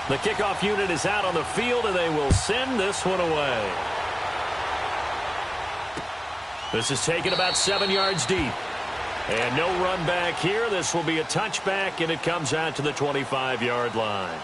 The kickoff unit is out on the field, and they will send this one away. This is taken about 7 yards deep. And no run back here. This will be a touchback, and it comes out to the 25-yard line.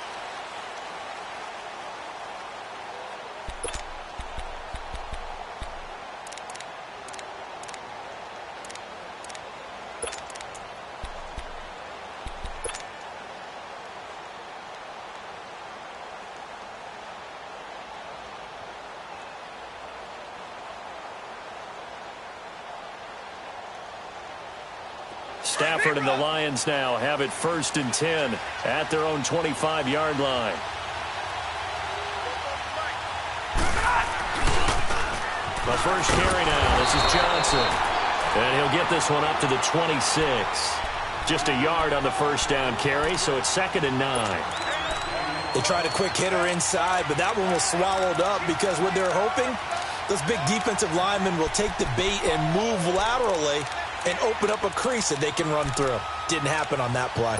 Stafford and the Lions now have it 1st and 10 at their own 25-yard line. The first carry now. This is Johnson. And he'll get this one up to the 26. Just a yard on the first down carry, so it's 2nd and 9. They tried a quick hitter inside, but that one was swallowed up because what they're hoping, those big defensive linemen will take the bait and move laterally and open up a crease that they can run through. Didn't happen on that play.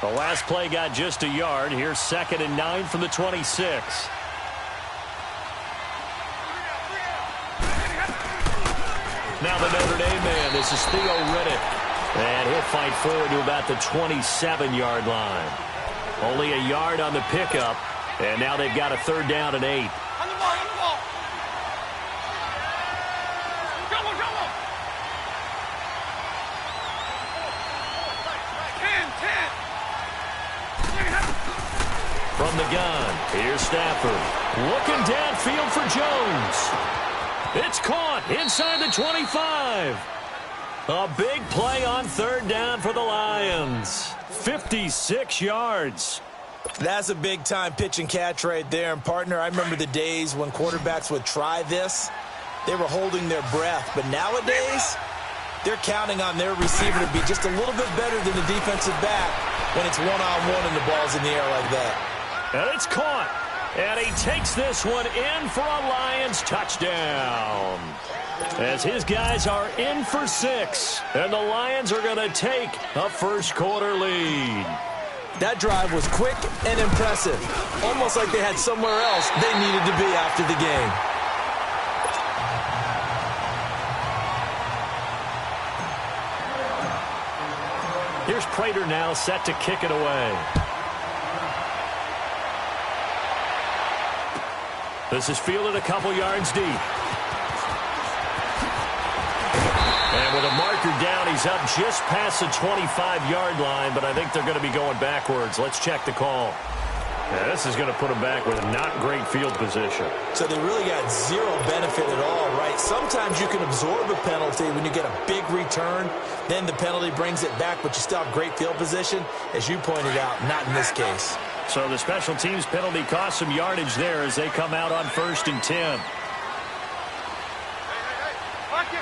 The last play got just a yard. Here's 2nd and 9 from the 26. Now the Notre Dame man. This is Theo Riddick. And he'll fight forward to about the 27-yard line. Only a yard on the pickup. And now they've got a 3rd down and 8. From the gun, here's Stafford. Looking downfield for Jones. It's caught inside the 25. A big play on 3rd down for the Lions. 56 yards. That's a big-time pitch and catch right there. And, partner, I remember the days when quarterbacks would try this. They were holding their breath. But nowadays, they're counting on their receiver to be just a little bit better than the defensive back when it's one-on-one and the ball's in the air like that. And it's caught. And he takes this one in for a Lions touchdown. As his guys are in for 6. And the Lions are going to take a first-quarter lead. That drive was quick and impressive. Almost like they had somewhere else they needed to be after the game. Here's Prater now set to kick it away. This is fielded a couple yards deep. And with a marker down, he's up just past the 25-yard line, but I think they're going to be going backwards. Let's check the call. Yeah, this is going to put him back with a not great field position. So they really got zero benefit at all, right? Sometimes you can absorb a penalty when you get a big return. Then the penalty brings it back, but you still have great field position. As you pointed out, not in this case. So the special teams penalty cost some yardage there as they come out on 1st and 10. Lock in.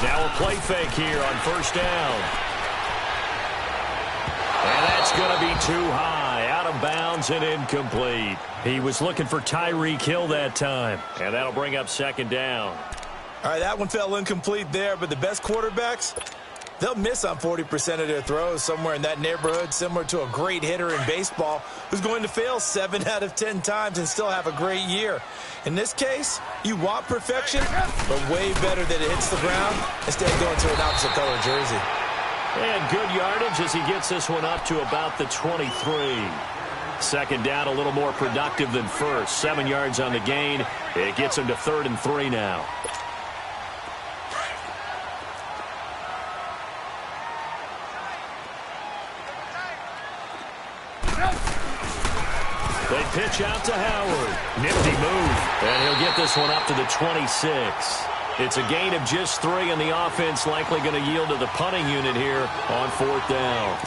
Now a play fake here on 1st down. And that's going to be too high, out of bounds and incomplete. He was looking for Tyreek Hill that time, and that'll bring up 2nd down. All right, that one fell incomplete there, but the best quarterbacks, they'll miss on 40% of their throws, somewhere in that neighborhood, similar to a great hitter in baseball who's going to fail 7 out of 10 times and still have a great year. In this case, you want perfection, but way better that it hits the ground instead of going to an opposite color jersey. And good yardage as he gets this one up to about the 23. 2nd down, a little more productive than first. 7 yards on the gain. It gets him to 3rd and 3 now. They pitch out to Howard. Nifty move. And he'll get this one up to the 26. It's a gain of just 3, and the offense likely going to yield to the punting unit here on 4th down.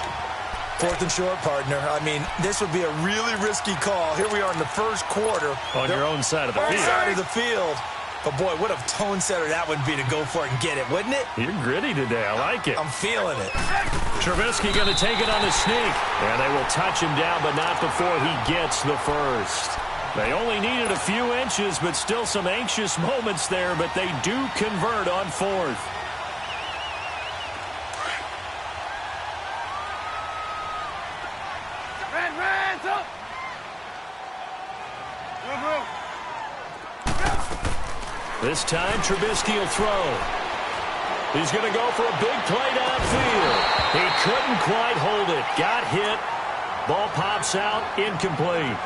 4th and short, partner. I mean, this would be a really risky call. Here we are in the 1st quarter. On your own side of the field. Side of the field. But, boy, what a tone setter that would be to go for it and get it, wouldn't it? You're gritty today. I like it. I'm feeling it. Trubisky going to take it on the sneak. And they will touch him down, but not before he gets the first. They only needed a few inches, but still some anxious moments there, but they do convert on fourth. This time, Trubisky will throw. He's going to go for a big play downfield. He couldn't quite hold it. Got hit. Ball pops out, incomplete.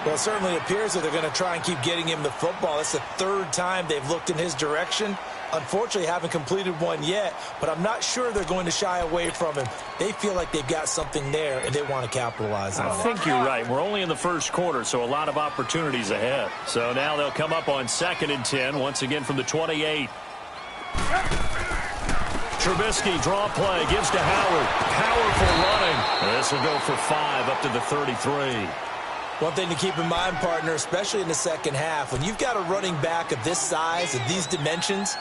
Well, it certainly appears that they're going to try and keep getting him the football. That's the third time they've looked in his direction. Unfortunately, haven't completed one yet, but I'm not sure they're going to shy away from him. They feel like they've got something there, and they want to capitalize on it. I think you're right. We're only in the first quarter, so a lot of opportunities ahead. So now they'll come up on 2nd and 10, once again from the 28. Trubisky, draw play, gives to Howard. Powerful running. This will go for 5 up to the 33. One thing to keep in mind, partner, especially in the second half, when you've got a running back of this size, of these dimensions,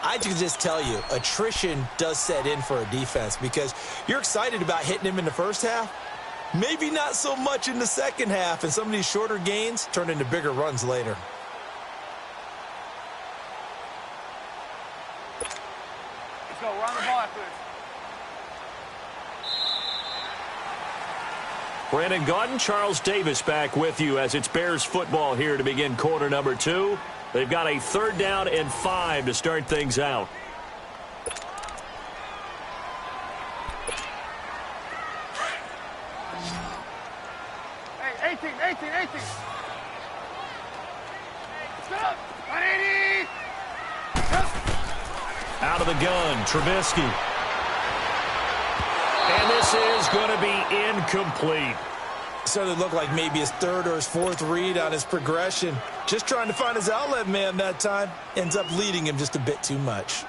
I can just tell you, attrition does set in for a defense because you're excited about hitting him in the first half. Maybe not so much in the second half, and some of these shorter gains turn into bigger runs later. Let's go. We're on the ball after this. Brandon Gaudin, Charles Davis back with you as it's Bears football here to begin quarter number 2. They've got a 3rd down and 5 to start things out. Hey, 18. Stop. 180. Out of the gun, Trubisky. And this is going to be incomplete. Started to look like maybe his 3rd or his 4th read on his progression. Just trying to find his outlet man that time. Ends up leading him just a bit too much.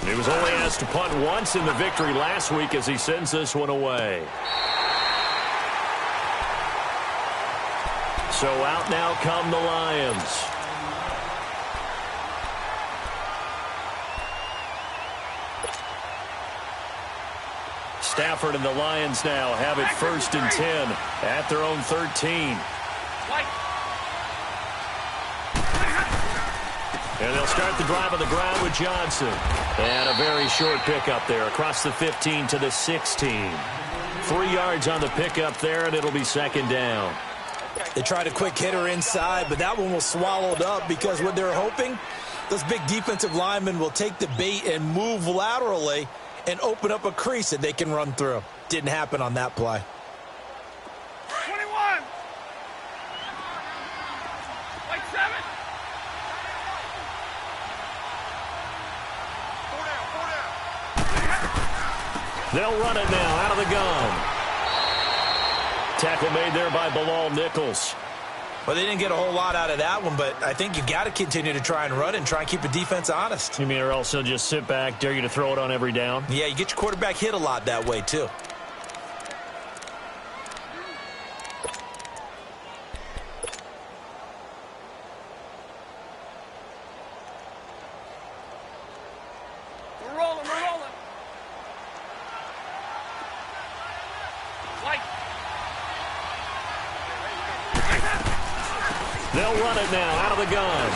He was only asked to punt once in the victory last week as he sends this one away. So out now come the Lions. Stafford and the Lions now have it 1st and 10 at their own 13. And they'll start the drive on the ground with Johnson. And a very short pickup there across the 15 to the 16. 3 yards on the pickup there, and it'll be 2nd down. They tried a quick hitter inside, but that one was swallowed up because what they're hoping, those big defensive linemen will take the bait and move laterally and open up a crease that they can run through. Didn't happen on that play. 21. Like 7. 4 down. They'll run it now out of the gun. Tackle made there by Bilal Nichols. Well, they didn't get a whole lot out of that one, but I think you got to continue to try and run and try and keep the defense honest. You mean or else they'll just sit back, dare you to throw it on every down? Yeah, you get your quarterback hit a lot that way, too. We're rolling. They'll run it now out of the gun.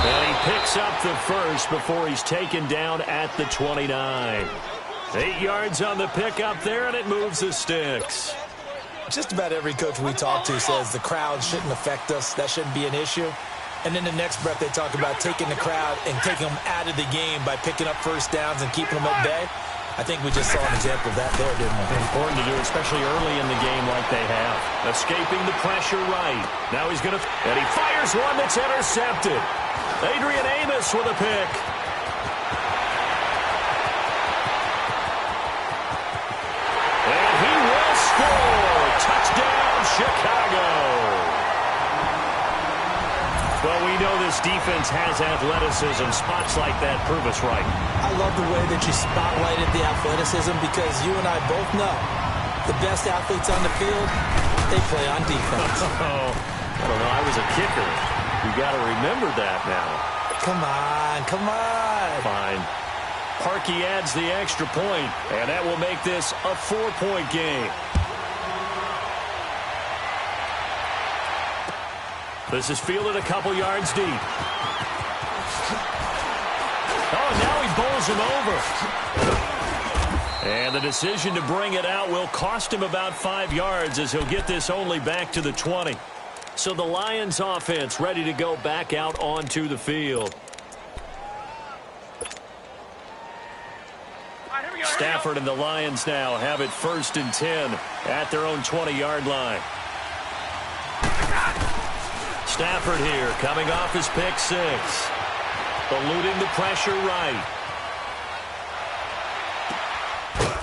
And he picks up the first before he's taken down at the 29. 8 yards on the pickup there, and it moves the sticks. Just about every coach we talk to says the crowd shouldn't affect us. That shouldn't be an issue. And then the next breath they talk about taking the crowd and taking them out of the game by picking up 1st downs and keeping them at bay. I think we just saw an example of that there, didn't we? Important to do, especially early in the game like they have. Escaping the pressure right. Now he's going to... And he fires one that's intercepted. Adrian Amos with a pick. And he will score. Touchdown, Chicago. Well, we know this defense has athleticism. Spots like that prove us right. I love the way that you spotlighted the athleticism because you and I both know the best athletes on the field, they play on defense. Oh, I don't know. I was a kicker. You got to remember that now. Come on. Fine. Parkey adds the extra point, and that will make this a 4-point game. This is fielded a couple yards deep. Oh, now he bowls him over. And the decision to bring it out will cost him about 5 yards as he'll get this only back to the 20. So the Lions offense ready to go back out onto the field. Stafford and the Lions now have it 1st and 10 at their own 20-yard line. Stafford here coming off his pick 6. Eluding the pressure right.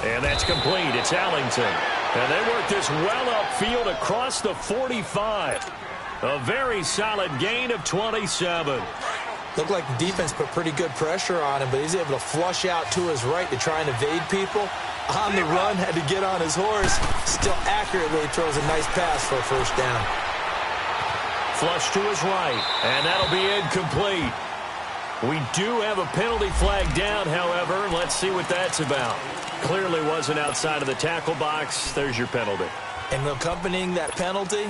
And that's complete. It's Allington. And they work this well upfield across the 45. A very solid gain of 27. Looked like the defense put pretty good pressure on him, but he's able to flush out to his right to try and evade people. On the run, had to get on his horse. Still accurately throws a nice pass for a 1st down. Flush to his right, and that'll be incomplete. We do have a penalty flag down, however. Let's see what that's about. Clearly wasn't outside of the tackle box. There's your penalty. And accompanying that penalty,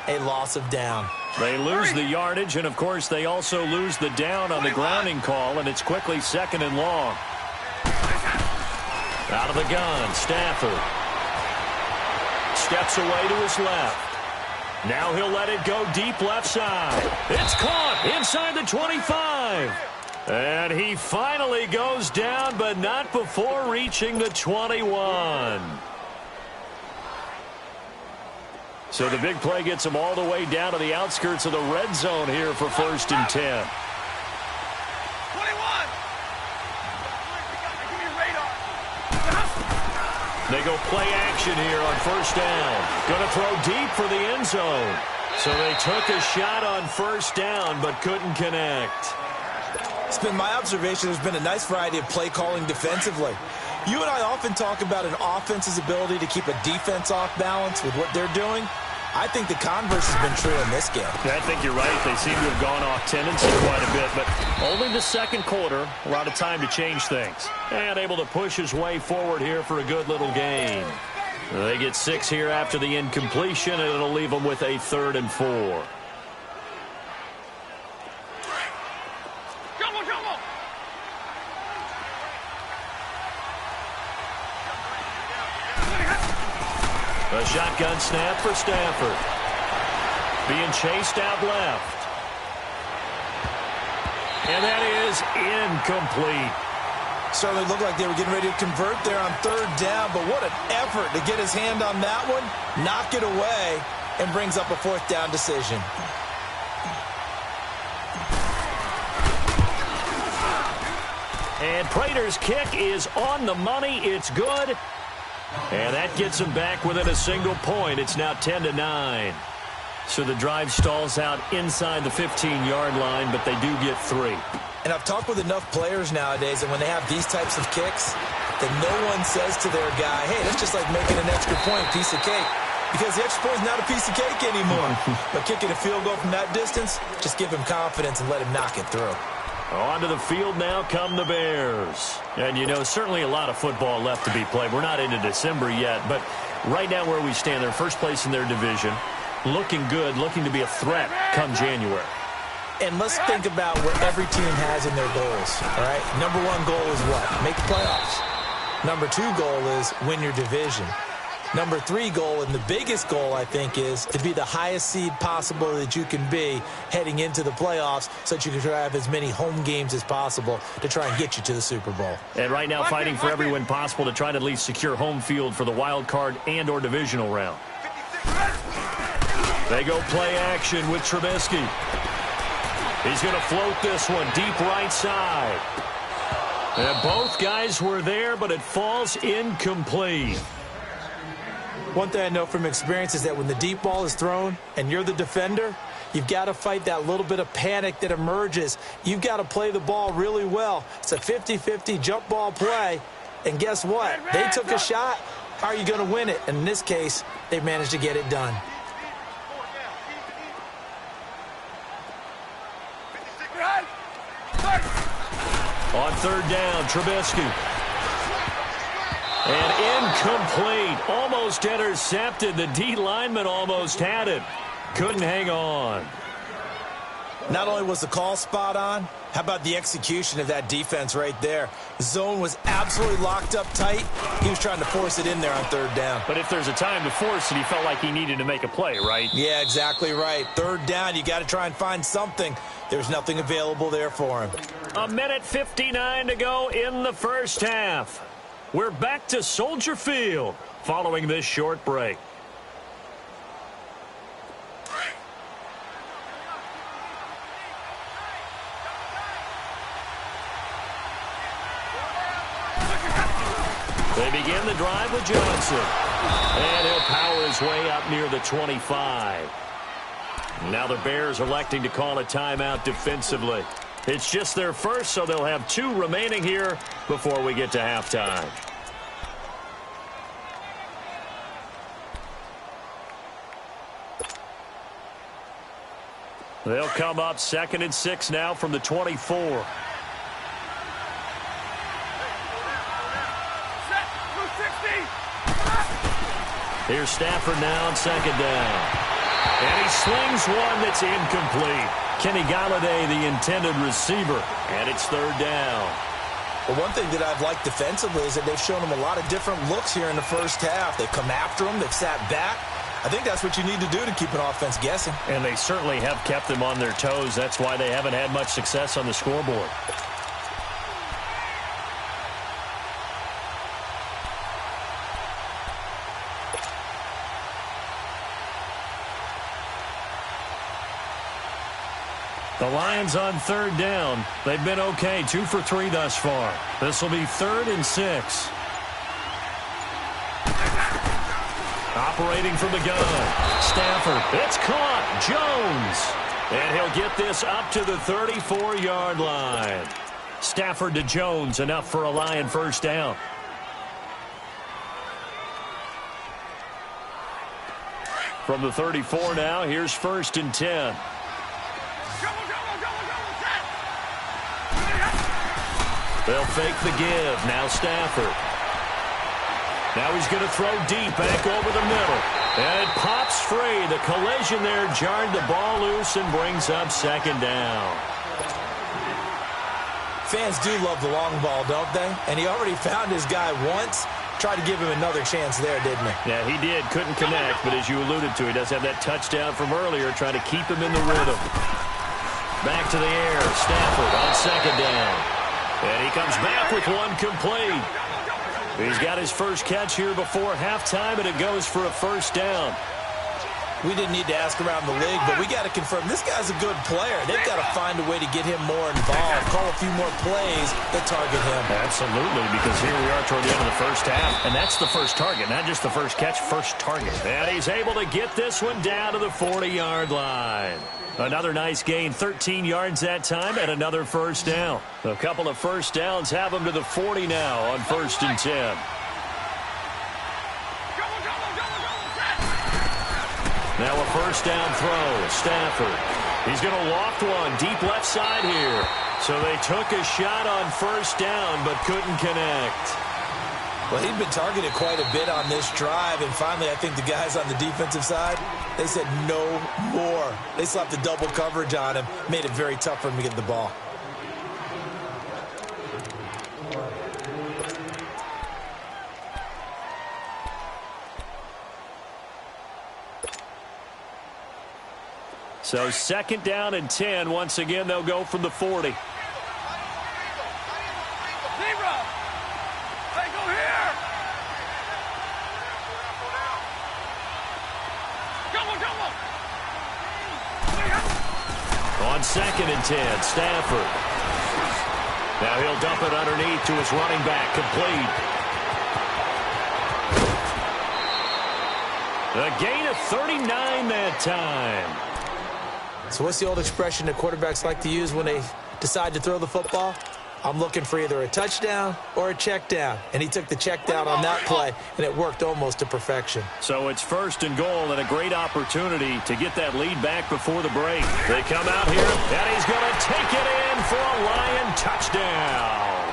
a loss of down. They lose the yardage, and, of course, they also lose the down on the grounding call, and it's quickly 2nd and long. Out of the gun, Stafford. Steps away to his left. Now he'll let it go deep left side. It's caught inside the 25. And he finally goes down, but not before reaching the 21. So the big play gets him all the way down to the outskirts of the red zone here for 1st and 10. 21. Give me a radar. They go play action here on 1st down. Going to throw deep for the end zone. So they took a shot on 1st down, but couldn't connect. It's been my observation there's been a nice variety of play calling defensively. You and I often talk about an offense's ability to keep a defense off balance with what they're doing. I think the converse has been true in this game. Yeah, I think you're right. They seem to have gone off tendency quite a bit, but only the 2nd quarter, a lot of time to change things. And able to push his way forward here for a good little gain. They get 6 here after the incompletion, and it'll leave them with a 3rd and 4. A shotgun snap for Stafford. Being chased out left. And that is incomplete. Certainly looked like they were getting ready to convert there on 3rd down, but what an effort to get his hand on that one, knock it away, and brings up a 4th down decision. And Prater's kick is on the money. It's good. And that gets them back within a single point. It's now 10-9. So the drive stalls out inside the 15-yard line, but they do get 3. And I've talked with enough players nowadays, and when they have these types of kicks, that no one says to their guy, hey, that's just like making an extra point, piece of cake. Because the extra point is not a piece of cake anymore. But kicking a field goal from that distance, just give him confidence and let him knock it through. Onto the field now come the Bears. And, you know, certainly a lot of football left to be played. We're not into December yet, but right now where we stand, they're first place in their division. Looking good, looking to be a threat come January. And let's think about what every team has in their goals, all right? Number 1 goal is what? Make the playoffs. Number 2 goal is win your division. Number 3 goal, and the biggest goal, I think, is to be the highest seed possible that you can be heading into the playoffs so that you can try to have as many home games as possible to try and get you to the Super Bowl. And right now fighting for every win possible to try to at least secure home field for the wild card and or divisional round. They go play action with Trubisky. He's going to float this one deep right side. And both guys were there, but it falls incomplete. One thing I know from experience is that when the deep ball is thrown and you're the defender, you've got to fight that little bit of panic that emerges. You've got to play the ball really well. It's a 50-50 jump ball play. And guess what? They took a shot. How are you going to win it? And in this case, they managed to get it done. On 3rd down, Trubisky. And incomplete. Almost intercepted. The D lineman almost had it. Couldn't hang on. Not only was the call spot on, how about the execution of that defense right there? The zone was absolutely locked up tight. He was trying to force it in there on third down. But if there's a time to force it, he felt like he needed to make a play, right? Yeah, exactly right. Third down, you got to try and find something. There's nothing available there for him. 1:59 to go in the first half. We're back to Soldier Field following this short break. They begin the drive with Johnson. And he'll power his way up near the 25. Now the Bears electing to call a timeout defensively. It's just their first, so they'll have 2 remaining here before we get to halftime. They'll come up 2nd and 6 now from the 24. Here's Stafford now on 2nd down. And he slings one that's incomplete. Kenny Galladay, the intended receiver. And it's 3rd down. Well, one thing that I've liked defensively is that they've shown him a lot of different looks here in the first half. They've come after him. They've sat back. I think that's what you need to do to keep an offense guessing. And they certainly have kept them on their toes. That's why they haven't had much success on the scoreboard. The Lions on 3rd down. They've been okay, 2 for 3 thus far. This will be 3rd and 6. Operating from the gun. Stafford. It's caught. Jones. And he'll get this up to the 34-yard line. Stafford to Jones, enough for a Lion first down. From the 34 now, here's 1st and 10. They'll fake the give. Now Stafford. Now he's going to throw deep back over the middle. And it pops free. The collision there jarred the ball loose and brings up 2nd down. Fans do love the long ball, don't they? And he already found his guy once. Tried to give him another chance there, didn't he? Yeah, he did. Couldn't connect. But as you alluded to, he does have that touchdown from earlier, trying to keep him in the rhythm. Back to the air. Stafford on 2nd down. And he comes back with one complete. He's got his first catch here before halftime, and it goes for a first down. We didn't need to ask around the league, but we got to confirm this guy's a good player. They've got to find a way to get him more involved, call a few more plays that target him. Absolutely, because here we are toward the end of the first half, and that's the first target, not just the first catch, first target. And he's able to get this one down to the 40-yard line. Another nice gain, 13 yards that time, and another first down. A couple of first downs have him to the 40 now on 1st and 10. Now a first down throw. Stafford. He's going to loft one deep left side here. So they took a shot on first down but couldn't connect. Well, he'd been targeted quite a bit on this drive, and finally I think the guys on the defensive side, they said no more. They slapped the double coverage on him, made it very tough for him to get the ball. So 2nd down and 10. Once again, they'll go from the 40. On 2nd and 10, Stafford. Now he'll dump it underneath to his running back, complete. A gain of 39 that time. So what's the old expression that quarterbacks like to use when they decide to throw the football? I'm looking for either a touchdown or a check down. And he took the check down on that play, and it worked almost to perfection. So it's 1st and goal and a great opportunity to get that lead back before the break. They come out here, and he's going to take it in for a Lion touchdown.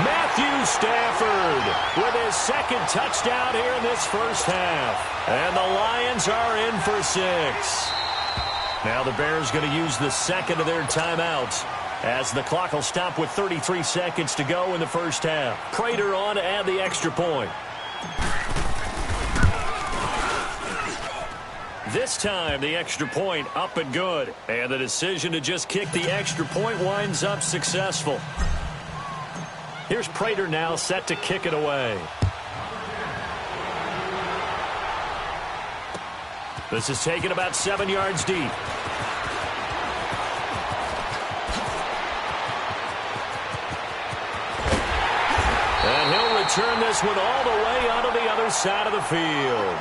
Matthew Stafford with his 2nd touchdown here in this first half. And the Lions are in for 6. Now the Bears going to use the second of their timeouts as the clock will stop with 33 seconds to go in the first half. Prater on to add the extra point. This time, the extra point up and good. And the decision to just kick the extra point winds up successful. Here's Prater now set to kick it away. This is taken about 7 yards deep. And he'll return this one all the way onto the other side of the field.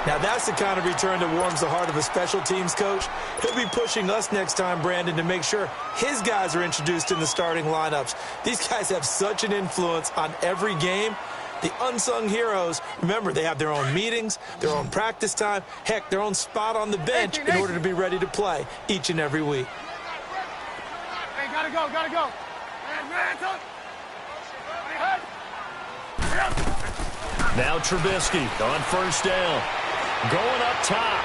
Now that's the kind of return that warms the heart of a special teams coach. He'll be pushing us next time, Brandon, to make sure his guys are introduced in the starting lineups. These guys have such an influence on every game. The unsung heroes, remember, they have their own meetings, their own practice time, heck, their own spot on the bench in order to be ready to play each and every week. Hey, gotta go, gotta go. Hands up. Now Trubisky on first down. Going up top.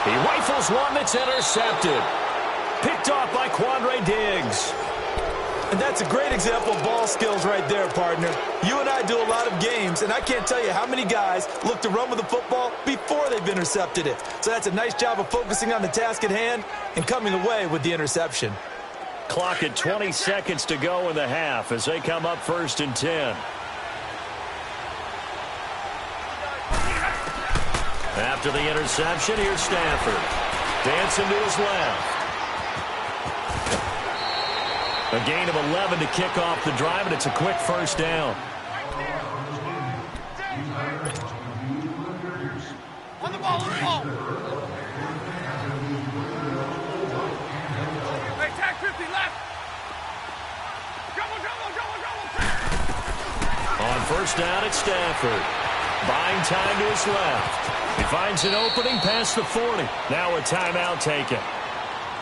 He rifles one that's intercepted. Picked off by Quandre Diggs. And that's a great example of ball skills right there, partner. You and I do a lot of games, and I can't tell you how many guys look to run with the football before they've intercepted it. So that's a nice job of focusing on the task at hand and coming away with the interception. Clock at 20 seconds to go in the half as they come up 1st and 10. After the interception, here's Stafford. Dancing to his left. A gain of 11 to kick off the drive, and it's a quick first down. On the ball, on the ball. Hey, tag 50 left. Double. On first down, it's Stafford. Buying time to his left. He finds an opening past the 40. Now a timeout taken.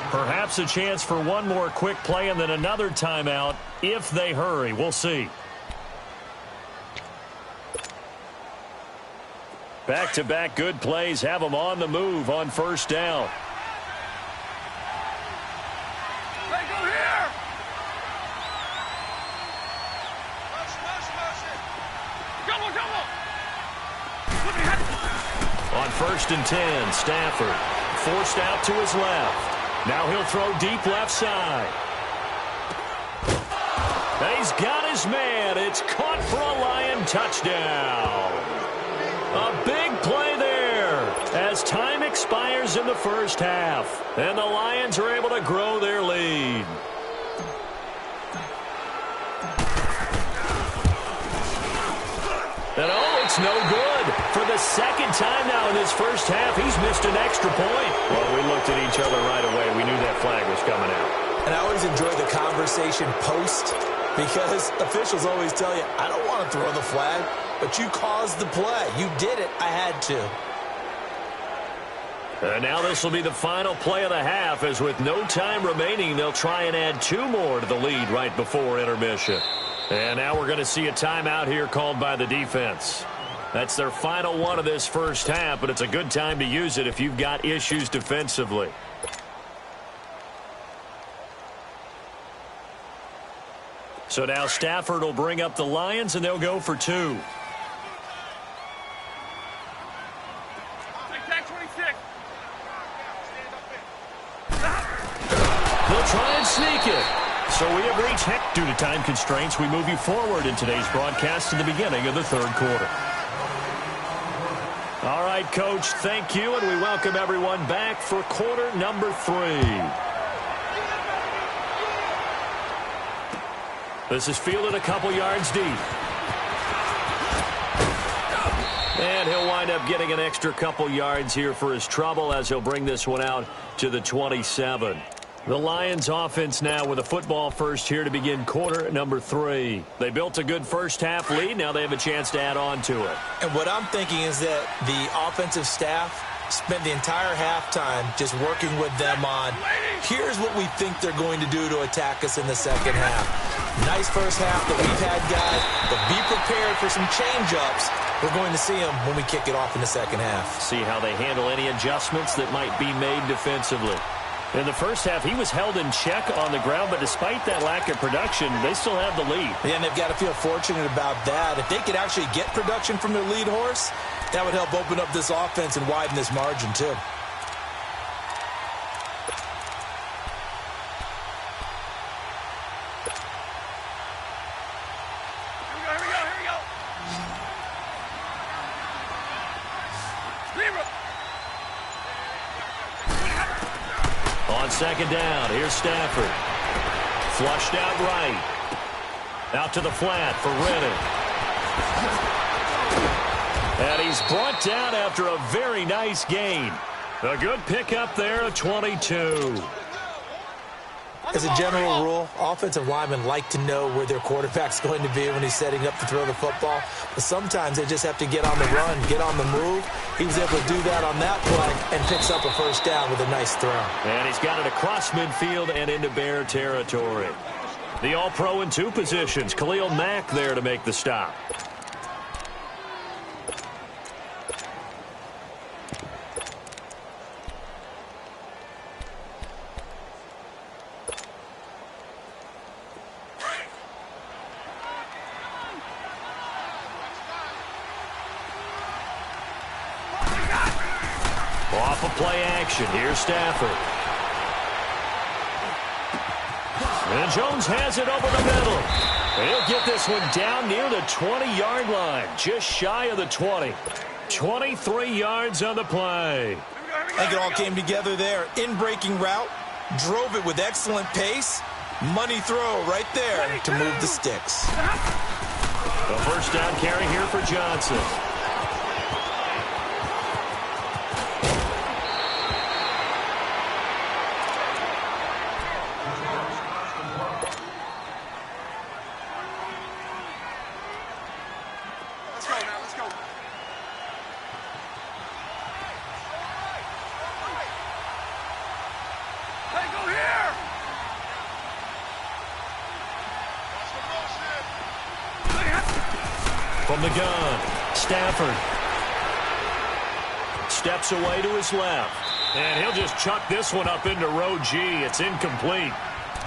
Perhaps a chance for one more quick play and then another timeout if they hurry. We'll see. Back-to-back good plays have them on the move on first down. Hey, go here. Double. On 1st and 10, Stafford forced out to his left. Now he'll throw deep left side. He's got his man. It's caught for a Lion touchdown. A big play there as time expires in the first half. And the Lions are able to grow their lead. And oh, it's no good. For the second time now in this first half, he's missed an extra point. Well, we looked at each other right away. We knew that flag was coming out. And I always enjoy the conversation post because officials always tell you, I don't want to throw the flag, but you caused the play. You did it. I had to. And now this will be the final play of the half, as with no time remaining, they'll try and add 2 more to the lead right before intermission. And now we're going to see a timeout here called by the defense. That's their final one of this first half, but it's a good time to use it if you've got issues defensively. So now Stafford will bring up the Lions, and they'll go for 2. Tag 26. They'll try and sneak it. So we have reached heck due to time constraints. We move you forward in today's broadcast to the beginning of the third quarter. All right, Coach, thank you, and we welcome everyone back for quarter number 3. This is fielded a couple yards deep. And he'll wind up getting an extra couple yards here for his trouble as he'll bring this one out to the 27. The Lions offense now with a football first here to begin quarter number 3. They built a good first half lead. Now they have a chance to add on to it. And what I'm thinking is that the offensive staff spent the entire halftime just working with them on Here's what we think they're going to do to attack us in the second half. Nice first half that we've had, guys, but be prepared for some change-ups. We're going to see them when we kick it off in the second half. See how they handle any adjustments that might be made defensively. In the first half, he was held in check on the ground, but despite that lack of production, they still have the lead. Yeah, and they've got to feel fortunate about that. If they could actually get production from their lead horse, that would help open up this offense and widen this margin, too. On second down, here's Stafford. Flushed out right. Out to the flat for Rennan. And he's brought down after a very nice gain. A good pickup there at 22. As a general rule, offensive linemen like to know where their quarterback's going to be when he's setting up to throw the football. But sometimes they just have to get on the run, get on the move. He was able to do that on that play and picks up a first down with a nice throw. And he's got it across midfield and into Bear territory. The All-Pro in two positions. Khalil Mack there to make the stop. Off of play action, here's Stafford. And Jones has it over the middle. He'll get this one down near the 20-yard line, just shy of the 20. 23 yards on the play. I think it all came together there. In-breaking route, drove it with excellent pace. Money throw right there to move the sticks. The first down carry here for Johnson. From the gun, Stafford steps away to his left. And he'll just chuck this one up into row G. It's incomplete.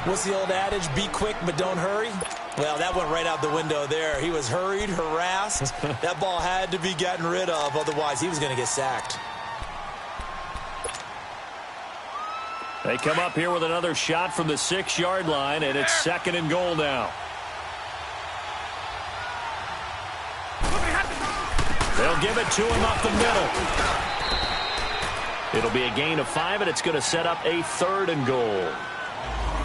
What's the old adage? Be quick, but don't hurry. Well, that went right out the window there. He was hurried, harassed. That ball had to be gotten rid of. Otherwise, he was going to get sacked. They come up here with another shot from the 6-yard line, and it's second and goal now. They'll give it to him up the middle. It'll be a gain of 5, and it's going to set up a third and goal.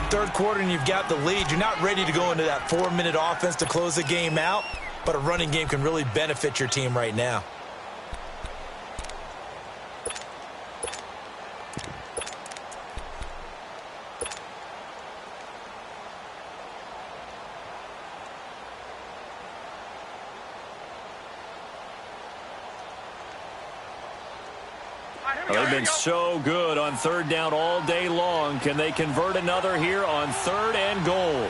Third quarter, and you've got the lead. You're not ready to go into that 4-minute offense to close the game out, but a running game can really benefit your team right now. They've been so good on third down all day long. Can they convert another here on third and goal?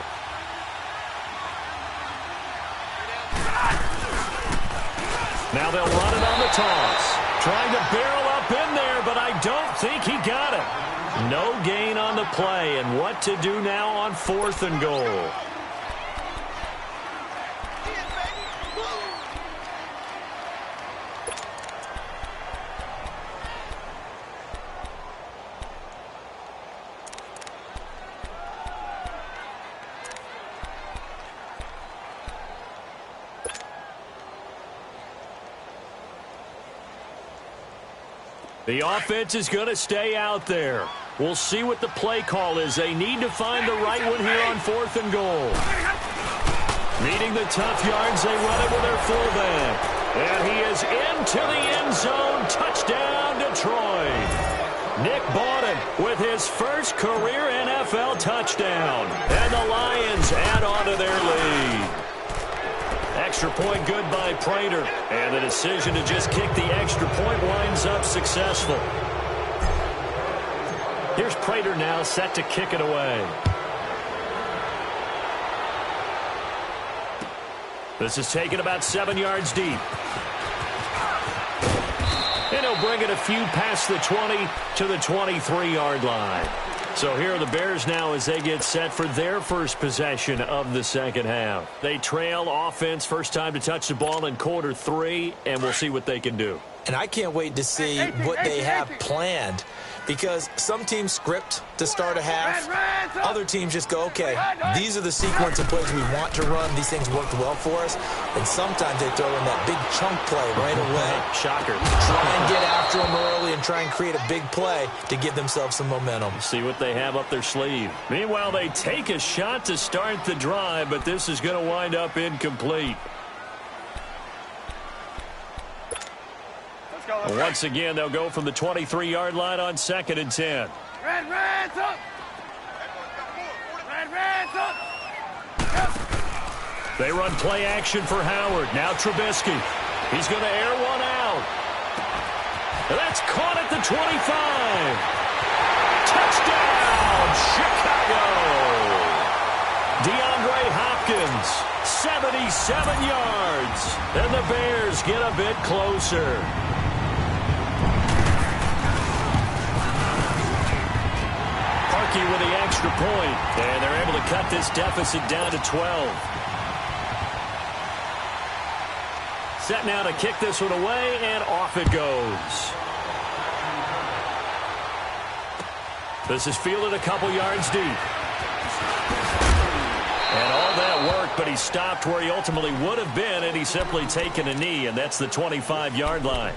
Now they'll run it on the toss. Trying to barrel up in there, but I don't think he got it. No gain on the play, and what to do now on fourth and goal? The offense is going to stay out there. We'll see what the play call is. They need to find the right one here on fourth and goal. Needing the tough yards, they run it with their fullback. And he is into the end zone. Touchdown, Detroit. Nick Bawden with his first career NFL touchdown. And the Lions add on to their lead. Extra point good by Prater. And the decision to just kick the extra point winds up successful. Here's Prater now set to kick it away. This is taken about 7 yards deep. And he'll bring it a few past the 20 to the 23-yard line. So here are the Bears now as they get set for their first possession of the second half. They trail offense, first time to touch the ball in quarter 3, and we'll see what they can do. And I can't wait to see what they have planned, because some teams script to start a half. Other teams just go, okay, these are the sequence of plays we want to run. These things worked well for us. And sometimes they throw in that big chunk play right away. Shocker. Try and get after them early and try and create a big play to give themselves some momentum. See what they have up their sleeve. Meanwhile, they take a shot to start the drive, but this is going to wind up incomplete. Once again, they'll go from the 23-yard line on 2nd and 10. Red's up! Red's up! They run play action for Howard. Now Trubisky. He's going to air one out. And that's caught at the 25. Touchdown, Chicago! DeAndre Hopkins, 77 yards. And the Bears get a bit closer. With the extra point, and they're able to cut this deficit down to 12. Set now to kick this one away, and off it goes. This is fielded a couple yards deep. And all that work, but he stopped where he ultimately would have been, and he's simply taken a knee, and that's the 25-yard line.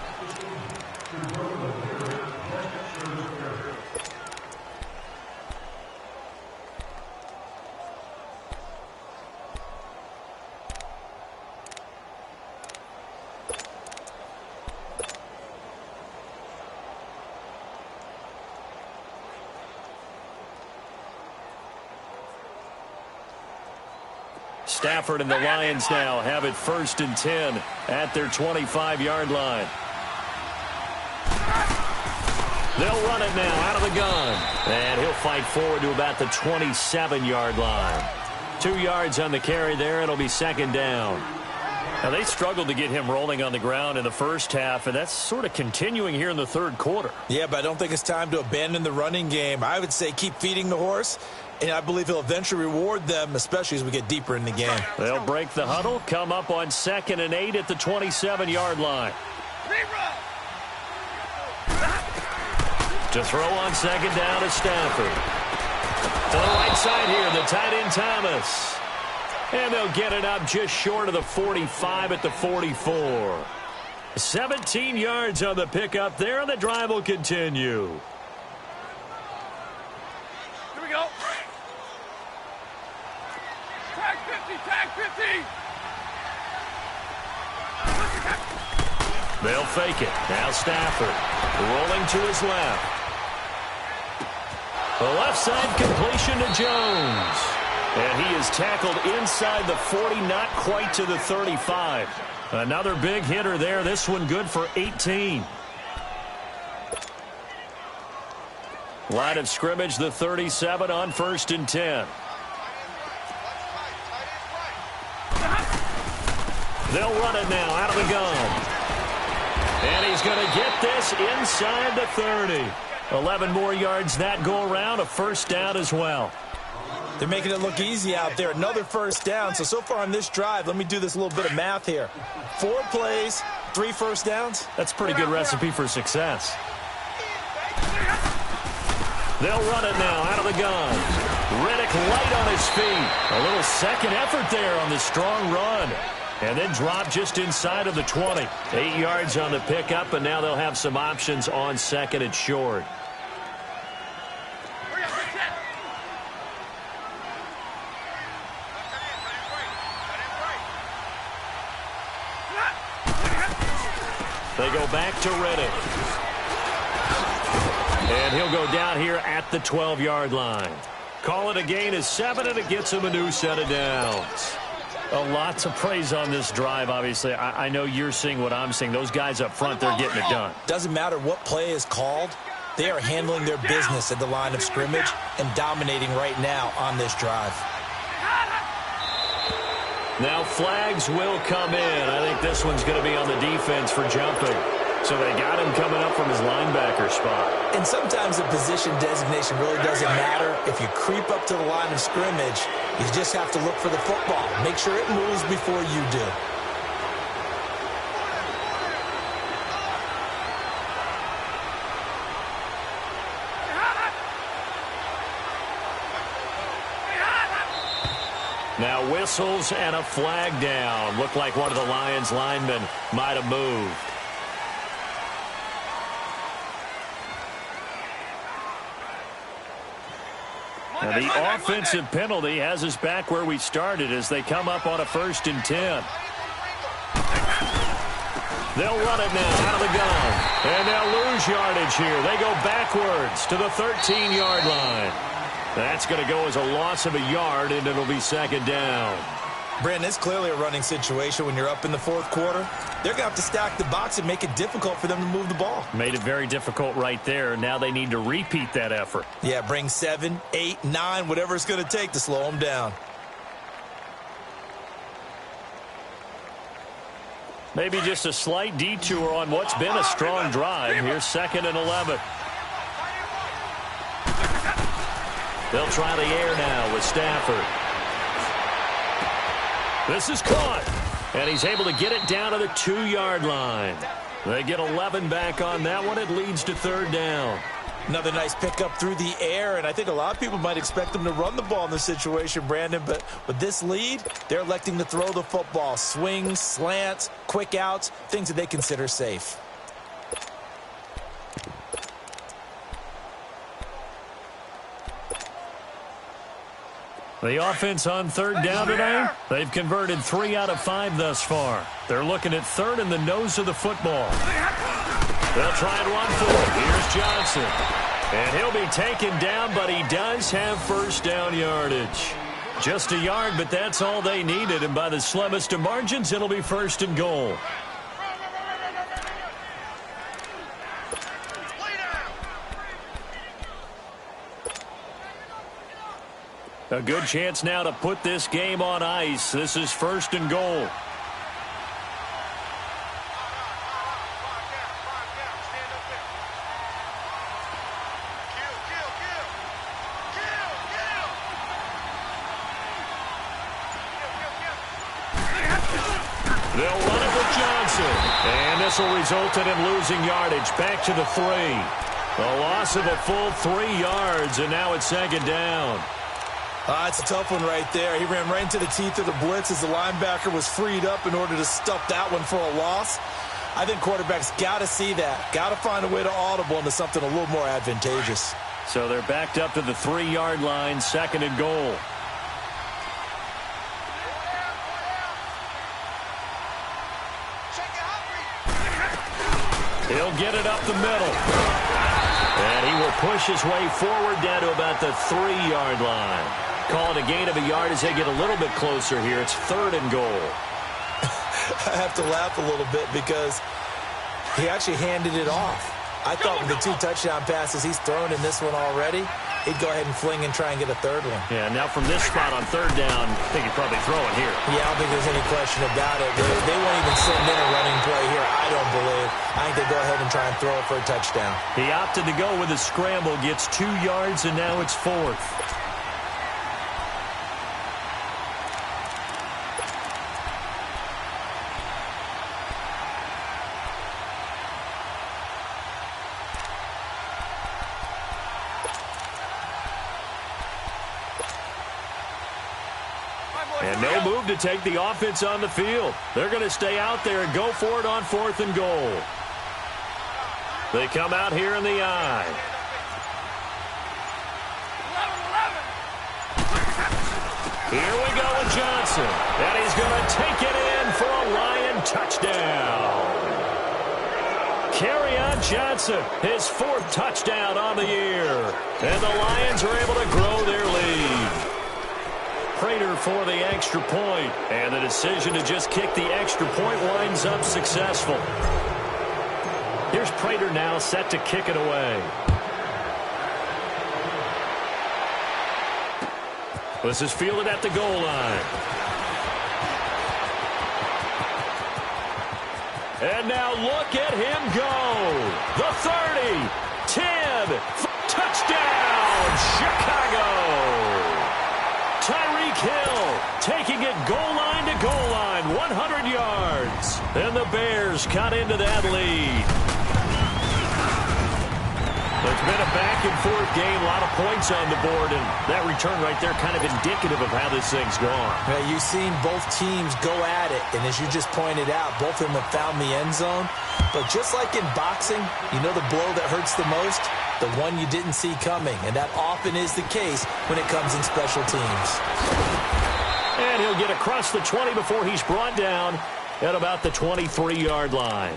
Stafford and the Lions now have it 1st and 10 at their 25-yard line. They'll run it now out of the gun. And he'll fight forward to about the 27-yard line. 2 yards on the carry there. It'll be 2nd down. Now, they struggled to get him rolling on the ground in the first half, and that's sort of continuing here in the 3rd quarter. Yeah, but I don't think it's time to abandon the running game. I would say keep feeding the horse, and I believe he'll eventually reward them, especially as we get deeper in the game. They'll break the huddle, come up on 2nd and 8 at the 27-yard line. To throw on 2nd down is Stafford. To the right side here, the tight end Thomas. And they'll get it up just short of the 45 at the 44. 17 yards on the pickup there, and the drive will continue. Here we go. Tag 50, tag 50. They'll fake it. Now Stafford rolling to his left. The left side completion to Jones. And he is tackled inside the 40, not quite to the 35. Another big hitter there. This one good for 18. Line of scrimmage, the 37 on 1st and 10. They'll run it now out of the gun. And he's going to get this inside the 30. 11 more yards that go around, a 1st down as well. They're making it look easy out there. Another 1st down. So far on this drive, let me do this little bit of math here. 4 plays, 3 1st downs. That's a pretty good recipe for success. They'll run it now out of the gun. Riddick light on his feet. A little second effort there on the strong run. And then drop just inside of the 20. 8 yards on the pickup, and now they'll have some options on 2nd and short. They go back to Riddick. And he'll go down here at the 12-yard line. Call it a gain of 7, and it gets him a new set of downs. Lots of praise on this drive, obviously. I know you're seeing what I'm seeing. Those guys up front, they're getting it done. Doesn't matter what play is called. They are handling their business at the line of scrimmage and dominating right now on this drive. Now flags will come in. I think this one's going to be on the defense for jumping. So they got him coming up from his linebacker spot. And sometimes the position designation really doesn't matter. If you creep up to the line of scrimmage, you just have to look for the football. Make sure it moves before you do. Now whistles and a flag down. Looked like one of the Lions linemen might have moved. And the offensive penalty has us back where we started as they come up on a 1st and 10. They'll run it now out of the gun. And they'll lose yardage here. They go backwards to the 13-yard line. That's going to go as a loss of a yard, and it'll be 2nd down. Brandon, it's clearly a running situation when you're up in the 4th quarter. They're going to have to stack the box and make it difficult for them to move the ball. Made it very difficult right there. Now they need to repeat that effort. Yeah, bring 7, 8, 9, whatever it's going to take to slow them down. Maybe just a slight detour on what's been a strong drive. Here's 2nd and 11. They'll try the air now with Stafford. This is caught. And he's able to get it down to the 2-yard line. They get 11 back on that one. It leads to 3rd down. Another nice pickup through the air, and I think a lot of people might expect them to run the ball in this situation, Brandon, but with this lead, they're electing to throw the football. Swings, slants, quick outs, things that they consider safe. The offense on 3rd down today, they've converted 3 out of 5 thus far. They're looking at 3rd in the nose of the football. They'll try and run for it. Here's Johnson. And he'll be taken down, but he does have 1st down yardage. Just a yard, but that's all they needed. And by the slimmest of margins, it'll be 1st and goal. A good chance now to put this game on ice. This is 1st and goal. They'll run it with Johnson. And this will result in him losing yardage. Back to the 3. A loss of a full 3 yards, and now it's 2nd down. It's a tough one right there. He ran right into the teeth of the blitz as the linebacker was freed up in order to stuff that one for a loss. I think quarterbacks got to see that. Got to find a way to audible into something a little more advantageous. So they're backed up to the 3-yard line, 2nd and goal. He'll get it up the middle. And he will push his way forward down to about the 3-yard line. Call it a gain of a yard as they get a little bit closer here. It's 3rd and goal. I have to laugh a little bit because he actually handed it off. I thought with the 2 touchdown passes he's thrown in this one already, he'd go ahead and fling and try and get a 3rd one. Yeah, now from this spot on 3rd down, I think he'd probably throw it here. Yeah, I don't think there's any question about it. They won't even send in a running play here, I don't believe. I think they go ahead and try and throw it for a touchdown. He opted to go with a scramble, gets 2 yards, and now it's 4th. And no move to take the offense on the field. They're going to stay out there and go for it on 4th and goal. They come out here in the eye. Here we go with Johnson. And he's going to take it in for a Lion touchdown. Kerryon Johnson, his 4th touchdown on the year. And the Lions are able to grow their lead. Prater for the extra point, and the decision to just kick the extra point winds up successful. Here's Prater now set to kick it away. This is fielded at the goal line. And now look at him go. The 30, 10, touchdown, Chicago. Tyreek Hill taking it goal line to goal line, 100 yards. And the Bears cut into that lead. It's been a back-and-forth game, a lot of points on the board, and that return right there kind of indicative of how this thing's gone. Yeah, you've seen both teams go at it, and as you just pointed out, both of them have found the end zone. But just like in boxing, you know the blow that hurts the most? The one you didn't see coming, and that often is the case when it comes in special teams. And he'll get across the 20 before he's brought down at about the 23-yard line.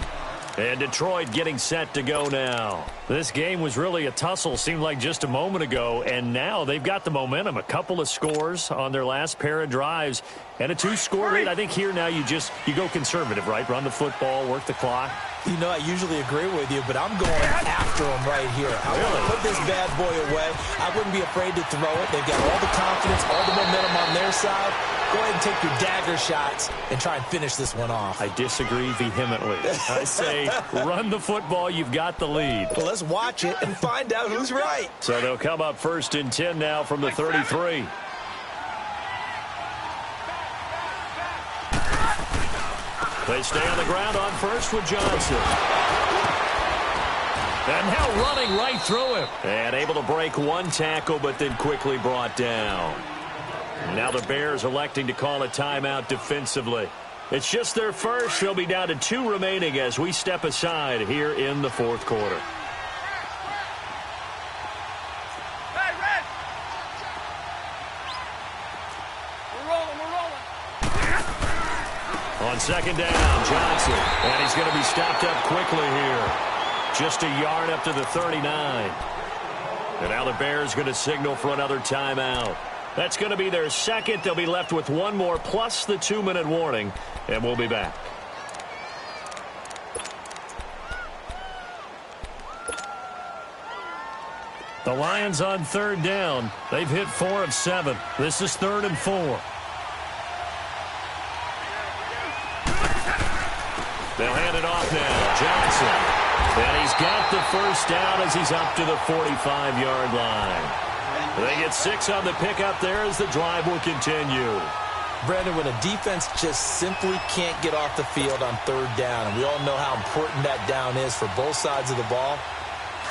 And Detroit getting set to go now. This game was really a tussle, seemed like just a moment ago, and now they've got the momentum. A couple of scores on their last pair of drives, and a 2-score lead. I think here now you go conservative, right? Run the football, work the clock. You know, I usually agree with you, but I'm going after him right here. I want to put this bad boy away. I wouldn't be afraid to throw it. They've got all the confidence, all the momentum on their side. Go ahead and take your dagger shots and try and finish this one off. I disagree vehemently. I say run the football. You've got the lead. Well, let's watch it and find out who's right. So they'll come up 1st and 10 now from the 33. They stay on the ground on first with Johnson. And now running right through him. And able to break one tackle, but then quickly brought down. Now the Bears electing to call a timeout defensively. It's just their first. They'll be down to 2 remaining as we step aside here in the 4th quarter. Hey, Red! We're rolling. On 2nd down, Johnson. And he's going to be stopped up quickly here. Just a yard up to the 39. And now the Bears going to signal for another timeout. That's going to be their second. They'll be left with one more plus the 2-minute warning. And we'll be back. The Lions on 3rd down. They've hit 4 of 7. This is 3rd and 4. They'll hand it off now. Johnson. And he's got the first down as he's up to the 45-yard line. They get 6 on the pickup there as the drive will continue. Brandon, when a defense just simply can't get off the field on 3rd down, and we all know how important that down is for both sides of the ball,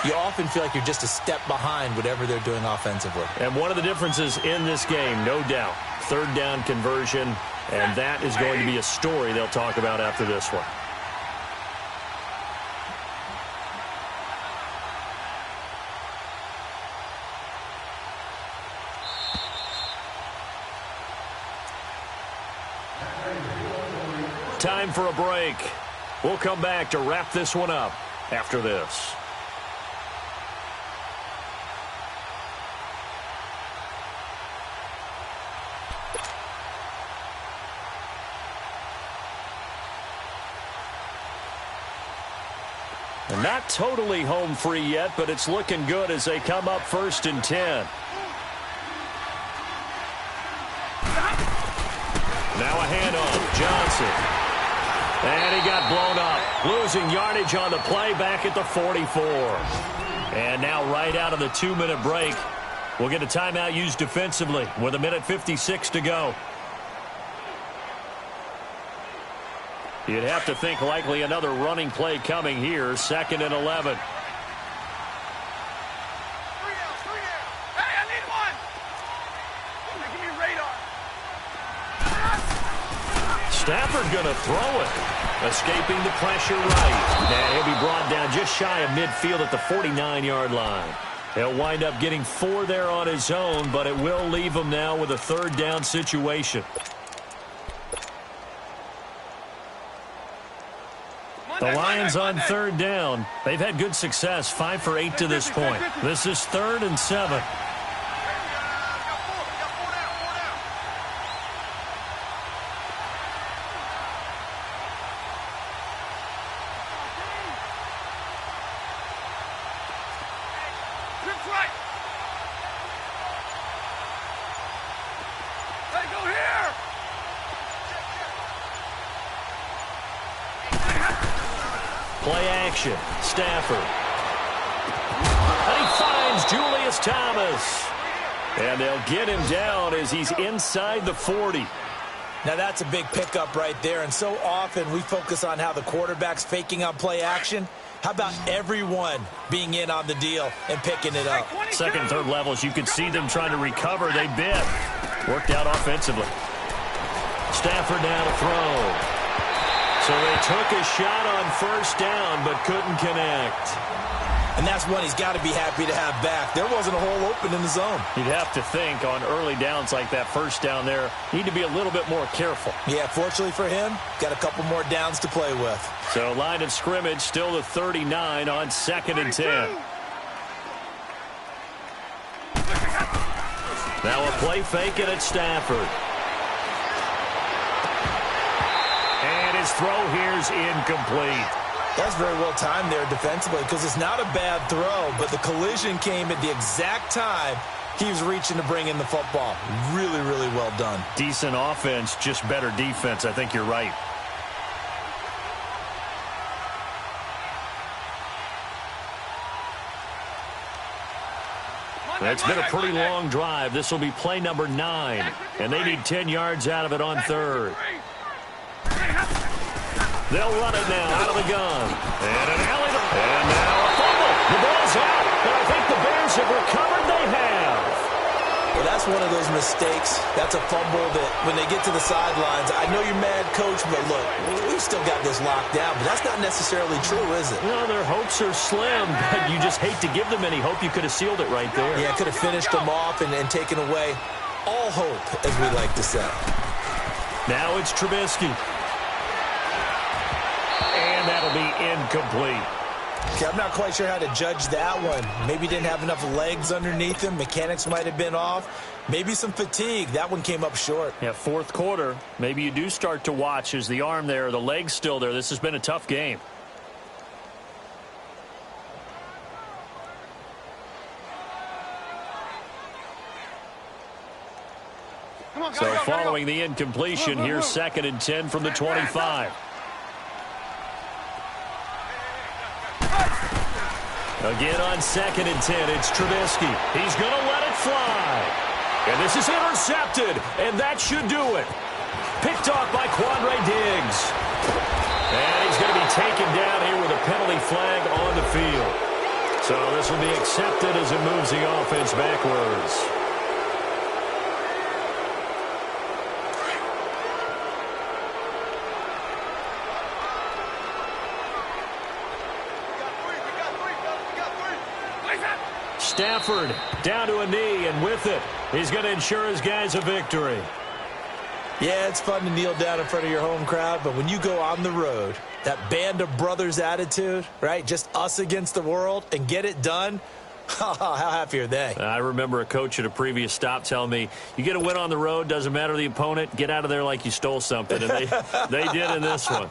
you often feel like you're just a step behind whatever they're doing offensively. And one of the differences in this game, no doubt, 3rd down conversion, and that is going to be a story they'll talk about after this one. Time for a break. We'll come back to wrap this one up after this. And not totally home free yet, but it's looking good as they come up 1st and 10. Now a handoff. Johnson. And he got blown up. Losing yardage on the play back at the 44. And now right out of the 2-minute break, we'll get a timeout used defensively with 1:56 to go. You'd have to think likely another running play coming here. 2nd and 11. Hey, I need one! Hey, give me radar. Stafford going to throw it. Escaping the pressure right. And he'll be brought down just shy of midfield at the 49-yard line. He'll wind up getting 4 there on his own, but it will leave him now with a 3rd down situation. The Lions on 3rd down. They've had good success, 5 for 8 to this point. This is 3rd and 7. Play action. Stafford. And he finds Julius Thomas. And they'll get him down as he's inside the 40. Now, that's a big pickup right there, and so often we focus on how the quarterback's faking on play action. How about everyone being in on the deal and picking it up? Second, third levels, you could see them trying to recover. They bit. Worked out offensively. Stafford now to throw. So they took a shot on first down but couldn't connect. And that's one he's got to be happy to have back. There wasn't a hole open in the zone. You'd have to think on early downs like that first down there, need to be a little bit more careful. Yeah, fortunately for him, got a couple more downs to play with. So line of scrimmage still the 39 on 2nd and 10. Now a play fake it at Stafford. And his throw here's incomplete. That's very well timed there defensively because it's not a bad throw, but the collision came at the exact time he was reaching to bring in the football. Really, really well done. Decent offense, just better defense. I think you're right. It's been a pretty long drive. This will be play number 9, and they need 10 yards out of it on 3rd. They'll run it now out of the gun. And an alley. And now a fumble. The ball's out. And I think the Bears have recovered. They have. Well, that's one of those mistakes. That's a fumble that when they get to the sidelines, I know you're mad, Coach, but look, we've still got this locked down. But that's not necessarily true, is it? Well, their hopes are slim, but you just hate to give them any hope. You could have sealed it right there. Yeah, could have finished them off and taken away all hope, as we like to say. Now it's Trubisky. And that'll be incomplete. Okay, I'm not quite sure how to judge that one. Maybe didn't have enough legs underneath him. Mechanics might have been off. Maybe some fatigue. That one came up short. Yeah, 4th quarter. Maybe you do start to watch. Is the arm there, the leg's still there? This has been a tough game. So following the incompletion, here's 2nd and 10 from the 25. Again on 2nd and 10, it's Trubisky. He's going to let it fly. And this is intercepted, and that should do it. Picked off by Quandre Diggs. And he's going to be taken down here with a penalty flag on the field. So this will be accepted as it moves the offense backwards. Stafford down to a knee, and with it, he's going to ensure his guys a victory. Yeah, it's fun to kneel down in front of your home crowd, but when you go on the road, that band of brothers attitude, right? Just us against the world and get it done. How happy are they? I remember a coach at a previous stop telling me, you get a win on the road, doesn't matter the opponent, get out of there like you stole something. And they did in this one.